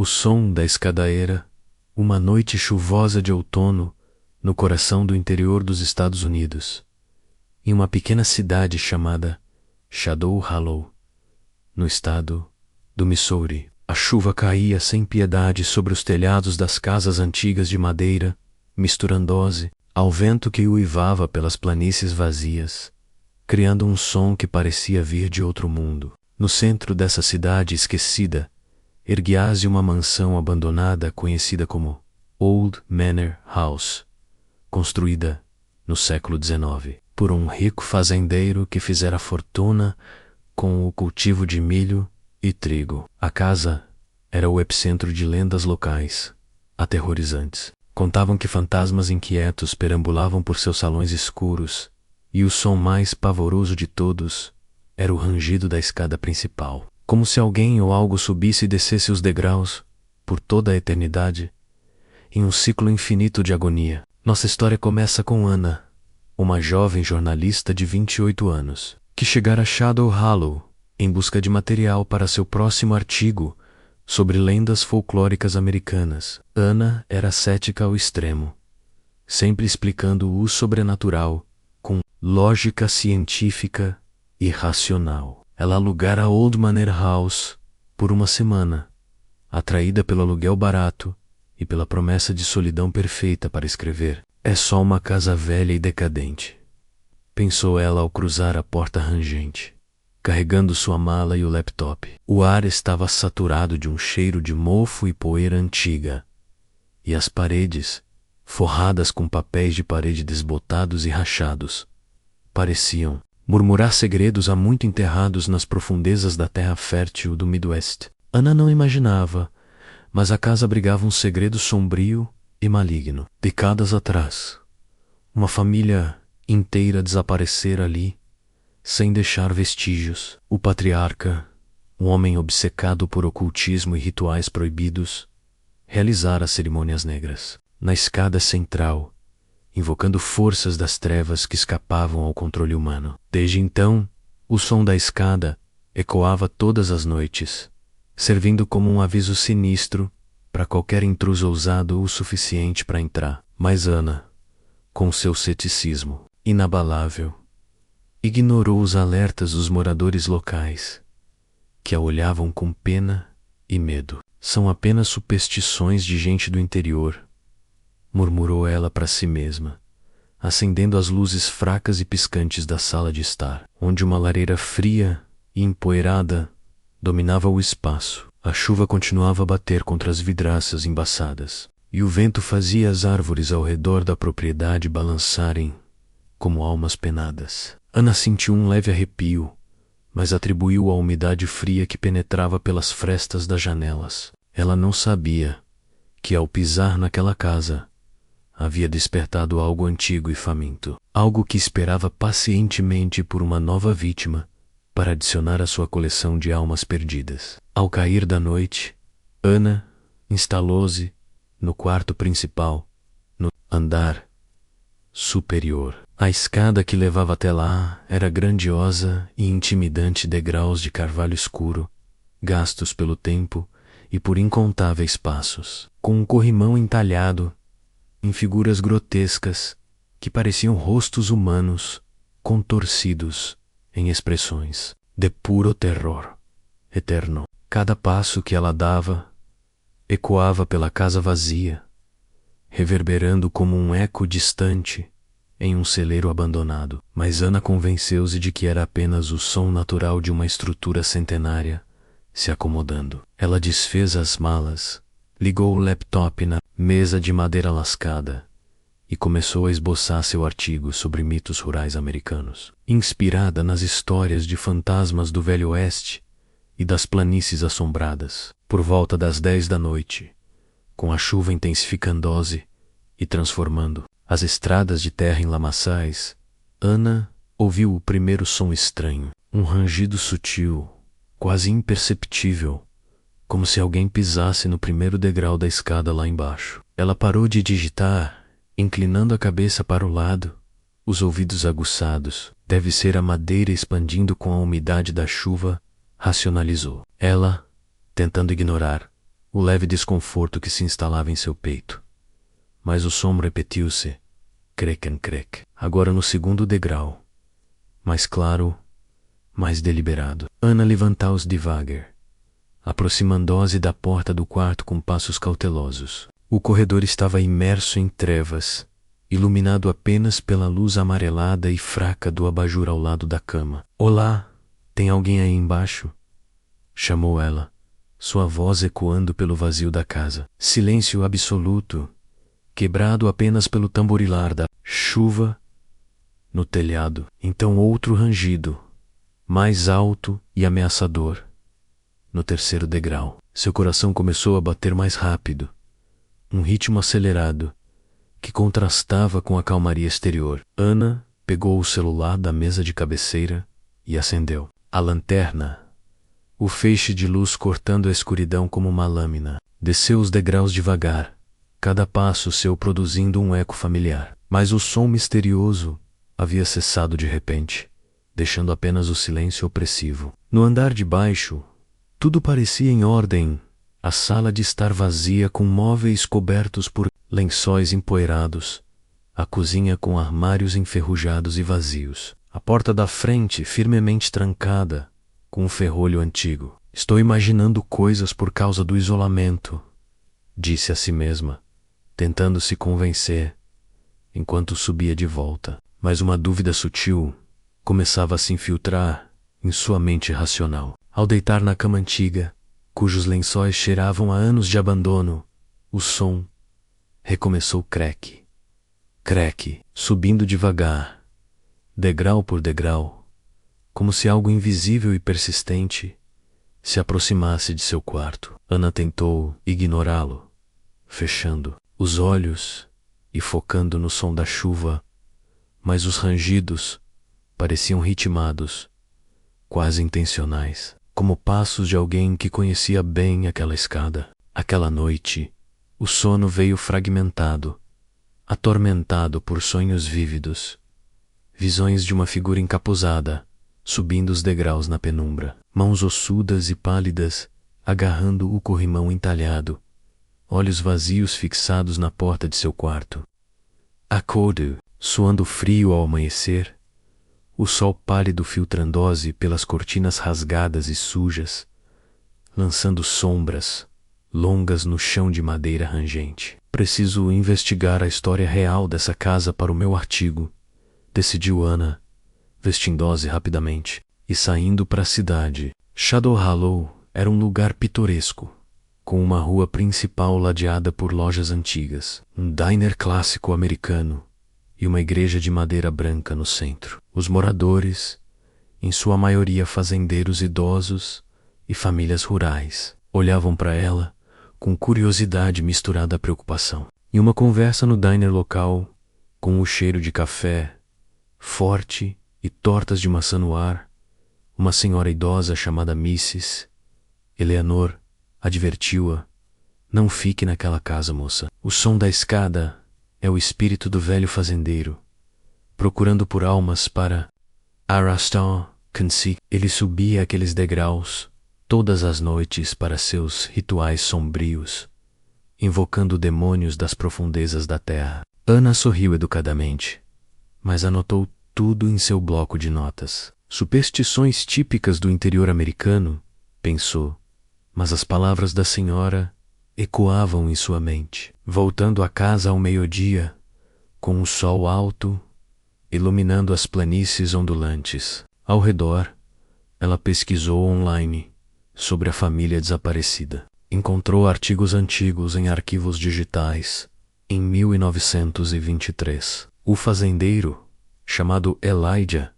O som da escadaera, uma noite chuvosa de outono, no coração do interior dos Estados Unidos, em uma pequena cidade chamada Shadow Hollow, no estado do Missouri. A chuva caía sem piedade sobre os telhados das casas antigas de madeira, misturando-se ao vento que uivava pelas planícies vazias, criando um som que parecia vir de outro mundo. No centro dessa cidade esquecida, erguia-se uma mansão abandonada conhecida como Old Manor House, construída no século XIX por um rico fazendeiro que fizera fortuna com o cultivo de milho e trigo. A casa era o epicentro de lendas locais, aterrorizantes. Contavam que fantasmas inquietos perambulavam por seus salões escuros, e o som mais pavoroso de todos era o rangido da escada principal, como se alguém ou algo subisse e descesse os degraus por toda a eternidade, em um ciclo infinito de agonia. Nossa história começa com Anna, uma jovem jornalista de 28 anos, que chegara a Shadow Hollow em busca de material para seu próximo artigo sobre lendas folclóricas americanas. Anna era cética ao extremo, sempre explicando o sobrenatural com lógica científica e racional. Ela alugara a Old Manor House por uma semana, atraída pelo aluguel barato e pela promessa de solidão perfeita para escrever. É só uma casa velha e decadente, pensou ela ao cruzar a porta rangente, carregando sua mala e o laptop. O ar estava saturado de um cheiro de mofo e poeira antiga, e as paredes, forradas com papéis de parede desbotados e rachados, pareciam murmurar segredos há muito enterrados nas profundezas da terra fértil do Midwest. Anna não imaginava, mas a casa abrigava um segredo sombrio e maligno. Décadas atrás, uma família inteira desaparecera ali, sem deixar vestígios. O patriarca, um homem obcecado por ocultismo e rituais proibidos, realizara cerimônias negras na escada central, invocando forças das trevas que escapavam ao controle humano. Desde então, o som da escada ecoava todas as noites, servindo como um aviso sinistro para qualquer intruso ousado o suficiente para entrar. Mas Anna, com seu ceticismo inabalável, ignorou os alertas dos moradores locais, que a olhavam com pena e medo. São apenas superstições de gente do interior, murmurou ela para si mesma, acendendo as luzes fracas e piscantes da sala de estar, onde uma lareira fria e empoeirada dominava o espaço. A chuva continuava a bater contra as vidraças embaçadas, e o vento fazia as árvores ao redor da propriedade balançarem como almas penadas. Anna sentiu um leve arrepio, mas atribuiu à umidade fria que penetrava pelas frestas das janelas. Ela não sabia que, ao pisar naquela casa, havia despertado algo antigo e faminto, algo que esperava pacientemente por uma nova vítima para adicionar à sua coleção de almas perdidas. Ao cair da noite, Anna instalou-se no quarto principal, no andar superior. A escada que levava até lá era grandiosa e intimidante, degraus de carvalho escuro, gastos pelo tempo e por incontáveis passos, com um corrimão entalhado em figuras grotescas que pareciam rostos humanos contorcidos em expressões de puro terror eterno. Cada passo que ela dava ecoava pela casa vazia, reverberando como um eco distante em um celeiro abandonado. Mas Anna convenceu-se de que era apenas o som natural de uma estrutura centenária se acomodando. Ela desfez as malas, ligou o laptop na mesa de madeira lascada e começou a esboçar seu artigo sobre mitos rurais americanos. Inspirada nas histórias de fantasmas do Velho Oeste e das planícies assombradas, por volta das 10 da noite, com a chuva intensificando-se e transformando as estradas de terra em lamaçais, Anna ouviu o primeiro som estranho, um rangido sutil, quase imperceptível, como se alguém pisasse no primeiro degrau da escada lá embaixo. Ela parou de digitar, inclinando a cabeça para o lado, os ouvidos aguçados. Deve ser a madeira expandindo com a umidade da chuva, racionalizou. Ela, tentando ignorar o leve desconforto que se instalava em seu peito. Mas o som repetiu-se, crec. Agora no segundo degrau, mais claro, mais deliberado. Ana levantava-se devagar, aproximando-se da porta do quarto com passos cautelosos. O corredor estava imerso em trevas, iluminado apenas pela luz amarelada e fraca do abajur ao lado da cama. Olá, tem alguém aí embaixo? Chamou ela, sua voz ecoando pelo vazio da casa. Silêncio absoluto, quebrado apenas pelo tamborilar da chuva no telhado. Então outro rangido, mais alto e ameaçador, no terceiro degrau. Seu coração começou a bater mais rápido, um ritmo acelerado, que contrastava com a calmaria exterior. Ana pegou o celular da mesa de cabeceira e acendeu. A lanterna, o feixe de luz cortando a escuridão como uma lâmina, desceu os degraus devagar, cada passo seu produzindo um eco familiar. Mas o som misterioso havia cessado de repente, deixando apenas o silêncio opressivo. No andar de baixo, tudo parecia em ordem, a sala de estar vazia com móveis cobertos por lençóis empoeirados, a cozinha com armários enferrujados e vazios, a porta da frente firmemente trancada, com um ferrolho antigo. Estou imaginando coisas por causa do isolamento, disse a si mesma, tentando se convencer, enquanto subia de volta. Mas uma dúvida sutil começava a se infiltrar em sua mente racional. Ao deitar na cama antiga, cujos lençóis cheiravam a anos de abandono, o som recomeçou crec, subindo devagar, degrau por degrau, como se algo invisível e persistente se aproximasse de seu quarto. Ana tentou ignorá-lo, fechando os olhos e focando no som da chuva, mas os rangidos pareciam ritmados, quase intencionais, como passos de alguém que conhecia bem aquela escada. Aquela noite, o sono veio fragmentado, atormentado por sonhos vívidos, visões de uma figura encapuzada, subindo os degraus na penumbra, mãos ossudas e pálidas, agarrando o corrimão entalhado, olhos vazios fixados na porta de seu quarto. Acordou, suando frio ao amanhecer, o sol pálido filtrando-se pelas cortinas rasgadas e sujas, lançando sombras longas no chão de madeira rangente. Preciso investigar a história real dessa casa para o meu artigo, decidiu Ana, vestindo-se rapidamente e saindo para a cidade. Shadow Hollow era um lugar pitoresco, com uma rua principal ladeada por lojas antigas, um diner clássico americano e uma igreja de madeira branca no centro. Os moradores, em sua maioria fazendeiros idosos e famílias rurais, olhavam para ela com curiosidade misturada à preocupação. Em uma conversa no diner local, com o cheiro de café forte e tortas de maçã no ar, uma senhora idosa chamada Mrs. Eleanor advertiu-a: "Não fique naquela casa, moça. O som da escada é o espírito do velho fazendeiro, procurando por almas para arrastar consigo." Ele subia aqueles degraus todas as noites para seus rituais sombrios, invocando demônios das profundezas da terra. Ana sorriu educadamente, mas anotou tudo em seu bloco de notas. Superstições típicas do interior americano, pensou, mas as palavras da senhora ecoavam em sua mente. Voltando a casa ao meio-dia, com o sol alto iluminando as planícies ondulantes ao redor, ela pesquisou online sobre a família desaparecida. Encontrou artigos antigos em arquivos digitais. Em 1923, o fazendeiro, chamado Elijah,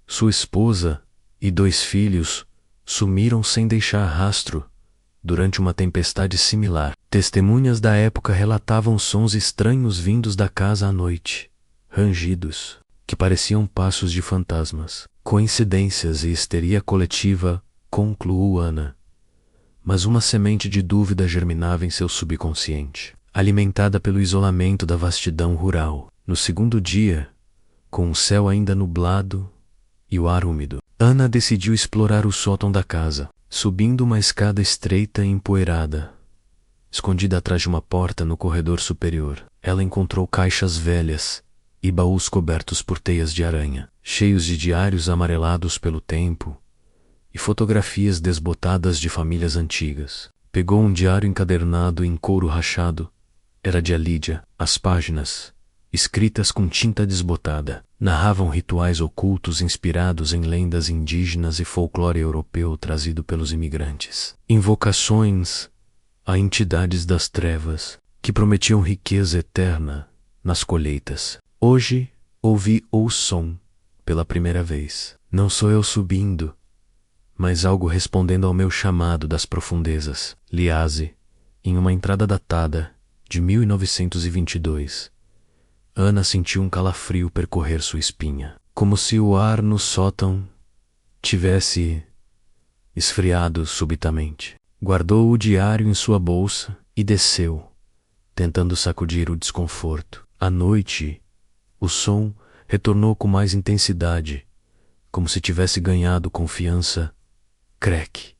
sua esposa e 2 filhos sumiram sem deixar rastro durante uma tempestade similar. Testemunhas da época relatavam sons estranhos vindos da casa à noite, rangidos, que pareciam passos de fantasmas. Coincidências e histeria coletiva, concluiu Ana. Mas uma semente de dúvida germinava em seu subconsciente, alimentada pelo isolamento da vastidão rural. No segundo dia, com o céu ainda nublado e o ar úmido, Ana decidiu explorar o sótão da casa. Subindo uma escada estreita e empoeirada, Escondida atrás de uma porta no corredor superior, ela encontrou caixas velhas e baús cobertos por teias de aranha, cheios de diários amarelados pelo tempo e fotografias desbotadas de famílias antigas. Pegou um diário encadernado em couro rachado. Era de Lídia. As páginas, escritas com tinta desbotada, narravam rituais ocultos inspirados em lendas indígenas e folclore europeu trazido pelos imigrantes. Invocações a entidades das trevas que prometiam riqueza eterna nas colheitas. Hoje ouvi o som pela primeira vez. Não sou eu subindo, mas algo respondendo ao meu chamado das profundezas. Liase, em uma entrada datada de 1922. Ana sentiu um calafrio percorrer sua espinha, como se o ar no sótão tivesse esfriado subitamente. Guardou o diário em sua bolsa e desceu, tentando sacudir o desconforto. À noite, o som retornou com mais intensidade, como se tivesse ganhado confiança. Creque,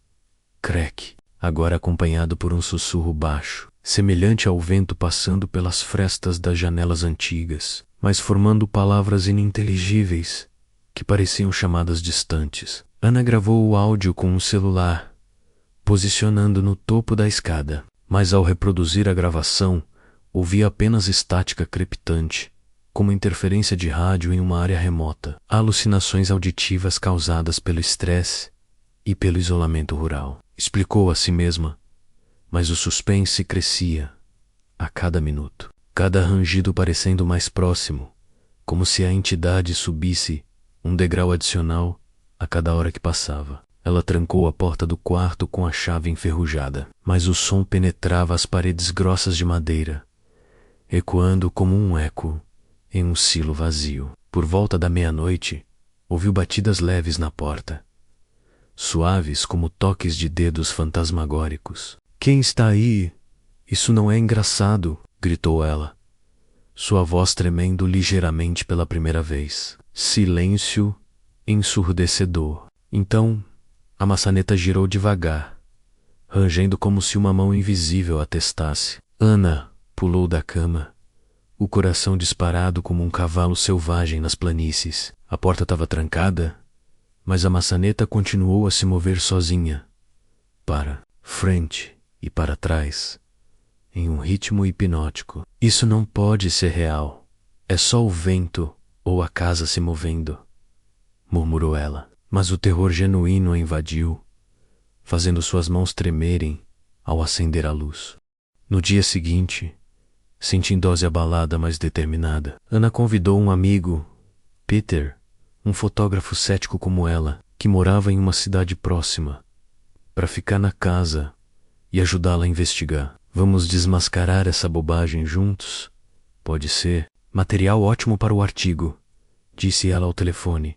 creque, agora acompanhado por um sussurro baixo, semelhante ao vento passando pelas frestas das janelas antigas, mas formando palavras ininteligíveis que pareciam chamadas distantes. Ana gravou o áudio com um celular, posicionando no topo da escada, mas ao reproduzir a gravação, ouvia apenas estática crepitante, como interferência de rádio em uma área remota. Alucinações auditivas causadas pelo estresse e pelo isolamento rural. Explicou a si mesma, mas o suspense crescia a cada minuto, cada rangido parecendo mais próximo, como se a entidade subisse um degrau adicional a cada hora que passava. Ela trancou a porta do quarto com a chave enferrujada, mas o som penetrava as paredes grossas de madeira, ecoando como um eco em um silo vazio. Por volta da meia-noite, ouviu batidas leves na porta, suaves como toques de dedos fantasmagóricos. "Quem está aí? Isso não é engraçado", gritou ela, sua voz tremendo ligeiramente pela primeira vez. Silêncio ensurdecedor. Então, a maçaneta girou devagar, rangendo como se uma mão invisível a testasse. Ana pulou da cama, o coração disparado como um cavalo selvagem nas planícies. A porta estava trancada, mas a maçaneta continuou a se mover sozinha, para frente e para trás, em um ritmo hipnótico. "Isso não pode ser real. É só o vento ou a casa se movendo", murmurou ela. Mas o terror genuíno a invadiu, fazendo suas mãos tremerem ao acender a luz. No dia seguinte, sentindo-se abalada, mas determinada, Ana convidou um amigo, Peter, um fotógrafo cético como ela, que morava em uma cidade próxima, para ficar na casa e ajudá-la a investigar. "Vamos desmascarar essa bobagem juntos? Pode ser. Material ótimo para o artigo", disse ela ao telefone,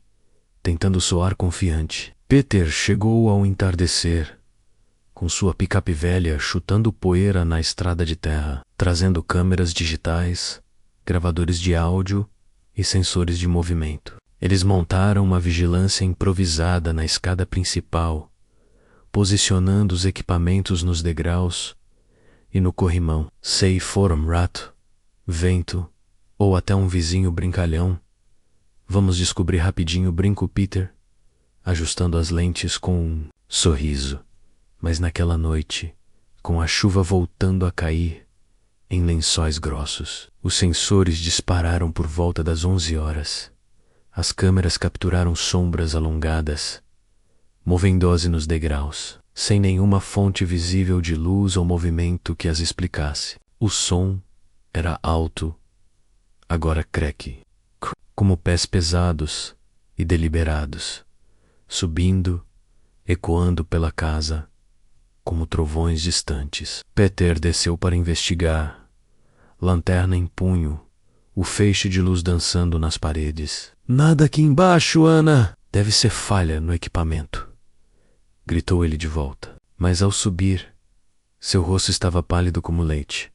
tentando soar confiante. Peter chegou ao entardecer, com sua picape velha chutando poeira na estrada de terra, trazendo câmeras digitais, gravadores de áudio e sensores de movimento. Eles montaram uma vigilância improvisada na escada principal, posicionando os equipamentos nos degraus e no corrimão. Se for um rato, vento ou até um vizinho brincalhão, vamos descobrir rapidinho, brinco Peter, ajustando as lentes com um sorriso. Mas naquela noite, com a chuva voltando a cair em lençóis grossos, os sensores dispararam por volta das 11 horas. As câmeras capturaram sombras alongadas, movendo-se nos degraus, sem nenhuma fonte visível de luz ou movimento que as explicasse. O som era alto, agora creque, como pés pesados e deliberados, subindo, ecoando pela casa, como trovões distantes. Peter desceu para investigar, lanterna em punho, o feixe de luz dançando nas paredes. "Nada aqui embaixo, Ana!" "Deve ser falha no equipamento", gritou ele de volta. Mas ao subir, seu rosto estava pálido como leite,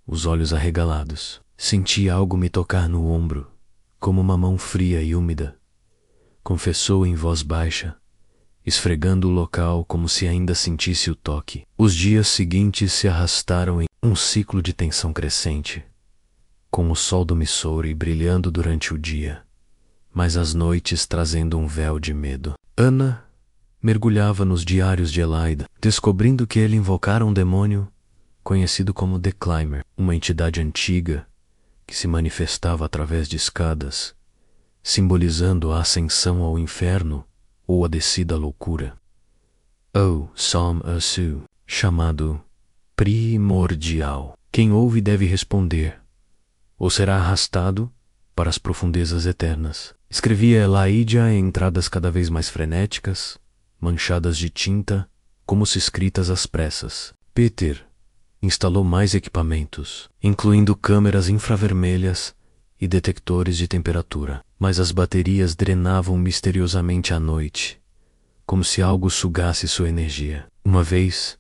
os olhos arregalados. "Senti algo me tocar no ombro, como uma mão fria e úmida", confessou em voz baixa, esfregando o local como se ainda sentisse o toque. Os dias seguintes se arrastaram em um ciclo de tensão crescente, com o sol do Missouri brilhando durante o dia, mas as noites trazendo um véu de medo. Anna mergulhava nos diários de Elaida, descobrindo que ele invocara um demônio conhecido como The Climber, uma entidade antiga que se manifestava através de escadas, simbolizando a ascensão ao inferno ou a descida à loucura. Ou Psalm Asu, chamado primordial. Quem ouve deve responder, ou será arrastado para as profundezas eternas. Escrevia Elaida em entradas cada vez mais frenéticas, manchadas de tinta, como se escritas às pressas. Peter instalou mais equipamentos, incluindo câmeras infravermelhas e detectores de temperatura, mas as baterias drenavam misteriosamente à noite, como se algo sugasse sua energia. Uma vez,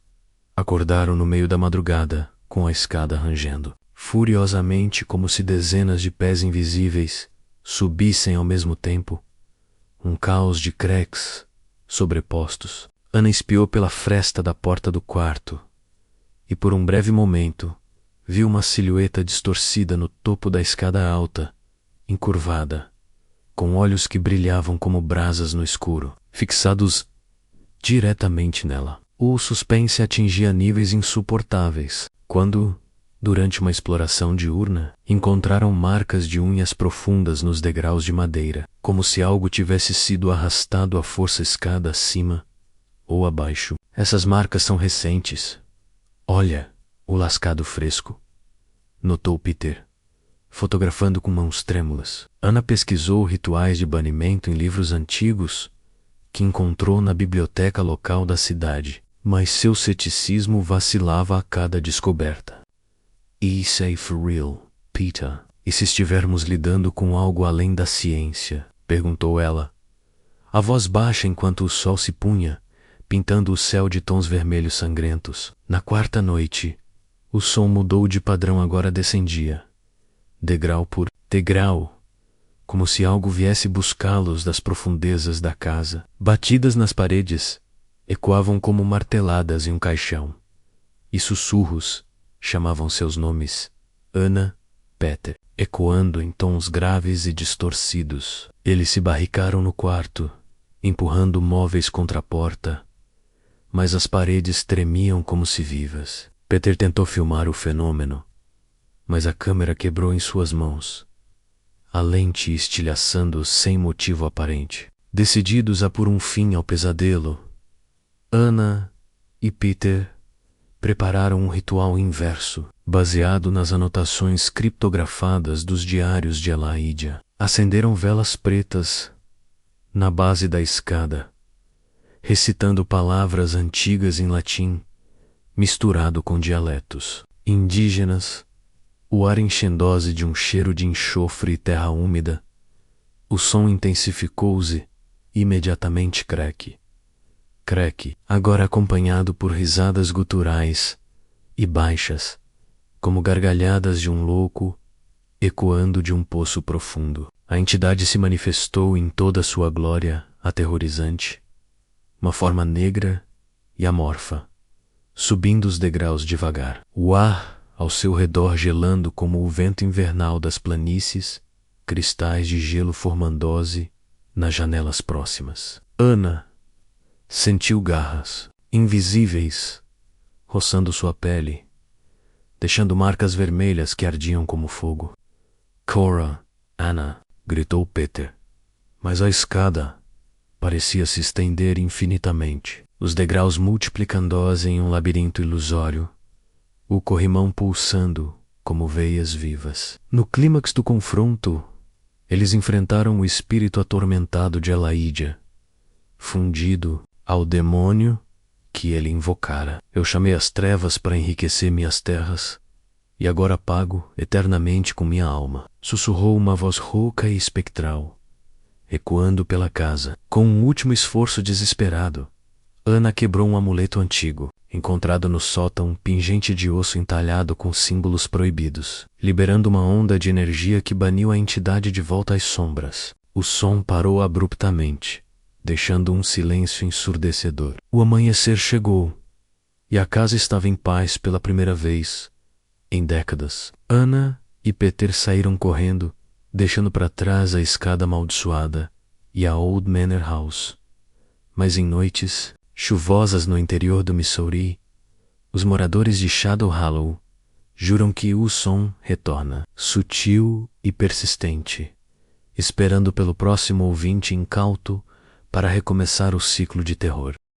acordaram no meio da madrugada, com a escada rangendo, furiosamente, como se dezenas de pés invisíveis subissem ao mesmo tempo, um caos de cracks sobrepostos. Ana espiou pela fresta da porta do quarto e, por um breve momento, viu uma silhueta distorcida no topo da escada alta, encurvada, com olhos que brilhavam como brasas no escuro, fixados diretamente nela. O suspense atingia níveis insuportáveis quando, durante uma exploração diurna, encontraram marcas de unhas profundas nos degraus de madeira, como se algo tivesse sido arrastado à força escada acima ou abaixo. Essas marcas são recentes. Olha, o lascado fresco, notou Peter, fotografando com mãos trêmulas. Ana pesquisou rituais de banimento em livros antigos que encontrou na biblioteca local da cidade, mas seu ceticismo vacilava a cada descoberta. Isso é for real, Peter. E se estivermos lidando com algo além da ciência? Perguntou ela, a voz baixa enquanto o sol se punha, pintando o céu de tons vermelhos sangrentos. Na quarta noite, o som mudou de padrão, agora descendia, degrau por degrau, como se algo viesse buscá-los das profundezas da casa. Batidas nas paredes ecoavam como marteladas em um caixão, e sussurros chamavam seus nomes, Ana, Peter, ecoando em tons graves e distorcidos. Eles se barricaram no quarto, empurrando móveis contra a porta, mas as paredes tremiam como se vivas. Peter tentou filmar o fenômeno, mas a câmera quebrou em suas mãos, a lente estilhaçando sem motivo aparente. Decididos a pôr um fim ao pesadelo, Ana e Peter prepararam um ritual inverso, baseado nas anotações criptografadas dos diários de Elaida. Acenderam velas pretas na base da escada, recitando palavras antigas em latim, misturado com dialetos indígenas, o ar enchendo-se de um cheiro de enxofre e terra úmida. O som intensificou-se, imediatamente craque, agora acompanhado por risadas guturais e baixas, como gargalhadas de um louco, ecoando de um poço profundo. A entidade se manifestou em toda sua glória aterrorizante, uma forma negra e amorfa, subindo os degraus devagar, o ar ao seu redor gelando como o vento invernal das planícies, cristais de gelo formando-se nas janelas próximas. Ana sentiu garras invisíveis roçando sua pele, deixando marcas vermelhas que ardiam como fogo. Cora, Anna, gritou Peter, mas a escada parecia se estender infinitamente, os degraus multiplicando-se em um labirinto ilusório, o corrimão pulsando como veias vivas. No clímax do confronto, eles enfrentaram o espírito atormentado de Elaida, fundido ao demônio que ele invocara. Eu chamei as trevas para enriquecer minhas terras, e agora pago eternamente com minha alma, sussurrou uma voz rouca e espectral, ecoando pela casa. Com um último esforço desesperado, Ana quebrou um amuleto antigo, encontrado no sótão pingente de osso entalhado com símbolos proibidos, liberando uma onda de energia que baniu a entidade de volta às sombras. O som parou abruptamente, deixando um silêncio ensurdecedor. O amanhecer chegou, e a casa estava em paz pela primeira vez em décadas. Anna e Peter saíram correndo, deixando para trás a escada amaldiçoada e a Old Manor House. Mas em noites chuvosas no interior do Missouri, os moradores de Shadow Hollow juram que o som retorna, sutil e persistente, esperando pelo próximo ouvinte incauto para recomeçar o ciclo de terror.